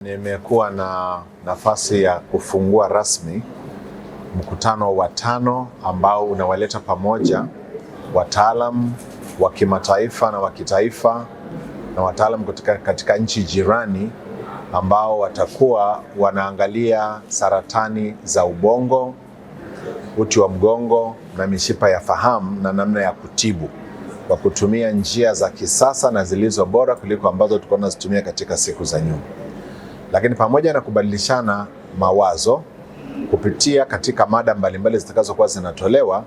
Nimekuwa na nafasi ya kufungua rasmi mkutano wa 5 ambao unawaleta pamoja wataalamu wa kimataifa na wa kitaifa na wataalamu katika nchi jirani ambao watakuwa wanaangalia saratani za ubongo, uti wa mgongo na mishipa ya fahamu na namna ya kutibu kwa kutumia njia za kisasa na zilizo bora kuliko ambazo tulikuwa tunazitumia katika siku za nyuma. Lakini pamoja na kubadilishana mawazo kupitia katika mada mbalimbali zitakazokuwa zinatolewa,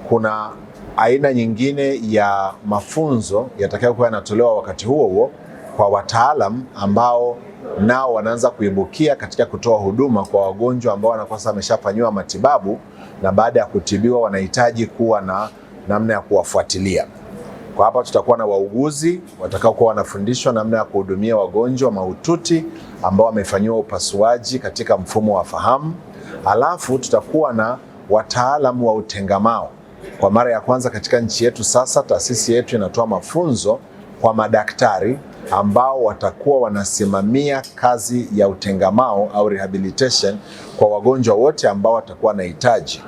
kuna aina nyingine ya mafunzo yatakayokuwa yanatolewa wakati huo huo kwa wataalamu ambao nao wanaanza kuibukia katika kutoa huduma kwa wagonjwa ambao wanakuwa wameshafanyiwa matibabu na baada ya kutibiwa wanahitaji kuwa na namna ya kuwafuatilia. Kwa hapa tutakuwa na wauguzi watakaokuwa wanafundishwa namna ya kuhudumia wagonjwa mahututi ambao wamefanyiwa upasuaji katika mfumo wa fahamu. Alafu tutakuwa na wataalamu wa utengamao. Kwa mara ya kwanza katika nchi yetu sasa taasisi yetu inatoa mafunzo kwa madaktari ambao watakuwa wanasimamia kazi ya utengamao au rehabilitation kwa wagonjwa wote ambao watakuwa wanahitaji.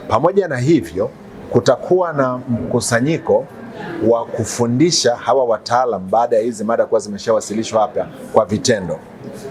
Pamoja na hivyo, kutakuwa na mkusanyiko wa kufundisha hawa wataalam baada ya hizi mada kuwa zimeshawasilishwa hapa kwa vitendo.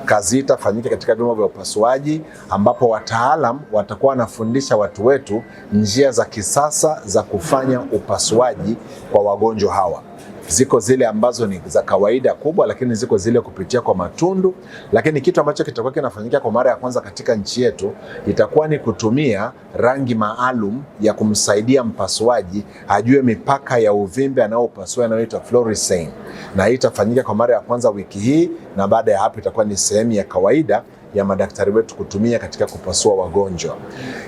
Kazi itafanyika katika vyumba vya upasuaji ambapo wataalam watakuwa wanafundisha watu wetu njia za kisasa za kufanya upasuaji kwa wagonjwa hawa. Ziko zile ambazo ni za kawaida kubwa, lakini ziko zile kupitia kwa matundu. Lakini kitu ambacho kitakuwa kinafanyika kwa mara ya kwanza katika nchi yetu itakuwa ni kutumia rangi maalum ya kumsaidia mpasuaji ajue mipaka ya uvimbe anaoupasua inayoitwa fluorescein. Na hii itafanyika kwa mara ya kwanza wiki hii, na baada ya hapo itakuwa ni sehemu ya kawaida ya madaktari wetu kutumia katika kupasua wagonjwa.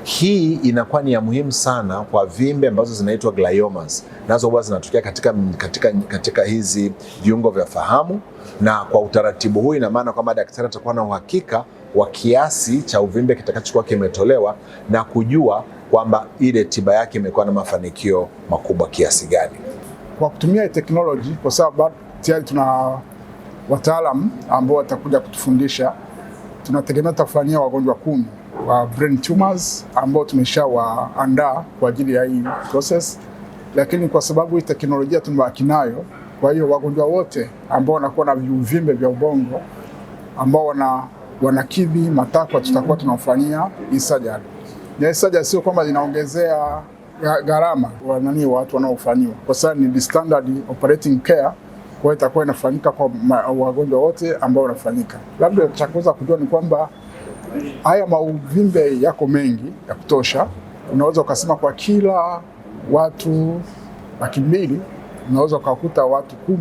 Hii inakuwa ni ya muhimu sana kwa vimbe ambazo zinaitwa gliomas. Nazo huwa zinatokea katika hizi viungo vya fahamu, na kwa utaratibu huu ina maana kwamba daktari atakuwa na uhakika wa kiasi cha uvimbe kitakachokuwa kimetolewa na kujua kwamba ile tiba yake imekuwa na mafanikio makubwa kiasi gani. Kwa kutumia teknolojia, kwa sababu tayari tuna wataalamu ambao watakuja kutufundisha, tunategemea kufanyia wagonjwa 10 wa brain tumors ambao tumeshawaandaa kwa ajili ya hii process. Lakini kwa sababu hii teknolojia tumebaki nayo, kwa hiyo wagonjwa wote ambao wanakuwa na uvimbe vya ubongo ambao wanakidhi matakwa tutakuwa tunafanyia hii surgery. Na hii surgery sio kwamba inaongezea gharama watu wanaofanyiwa, kwa sababu ni standard operating care. Kwa hiyo itakuwa inafanyika kwa wagonjwa wote ambao wanafanyika. Labda cha kwanza kujua ni kwamba haya mauvimbe yako mengi ya kutosha. Unaweza ukasema kwa kila watu 200 unaweza ukakuta watu 10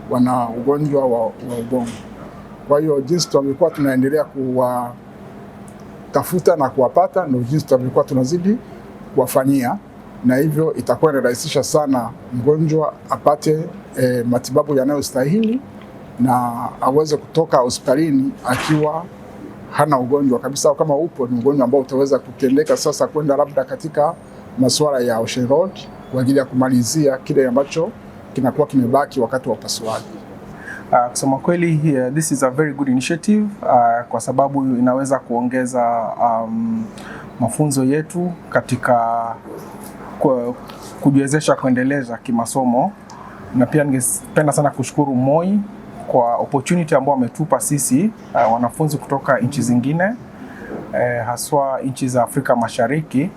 wana ugonjwa wa ubongo. Kwa hiyo jinsi tumekuwa tunaendelea kuwatafuta na kuwapata, ndio jinsi tumekuwa tunazidi kuwafanyia, na hivyo itakuwa inarahisisha sana mgonjwa apate matibabu yanayostahili na aweze kutoka hospitalini akiwa hana ugonjwa kabisa, au kama upo ni ugonjwa ambao utaweza kutendeka sasa kwenda labda katika masuala ya Ocean Road kwa ajili ya kumalizia kile ambacho kinakuwa kimebaki wakati wa upasuaji. Kusema kweli, this is a very good initiative kwa sababu inaweza kuongeza mafunzo yetu katika kujiwezesha kuendeleza kimasomo, na pia ningependa sana kushukuru MOI kwa opportunity ambao ametupa sisi wanafunzi kutoka nchi zingine, haswa nchi za Afrika Mashariki.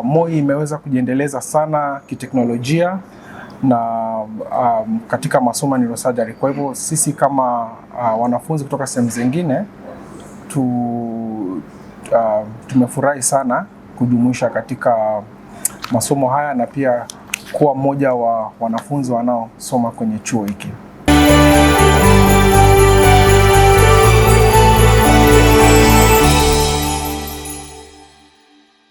MOI imeweza kujiendeleza sana kiteknolojia na katika masomo ya neurosurgery. Kwa hivyo sisi kama wanafunzi kutoka sehemu zingine tumefurahi sana kujumuisha katika masomo haya na pia kuwa mmoja wa wanafunzi wanaosoma kwenye chuo hiki.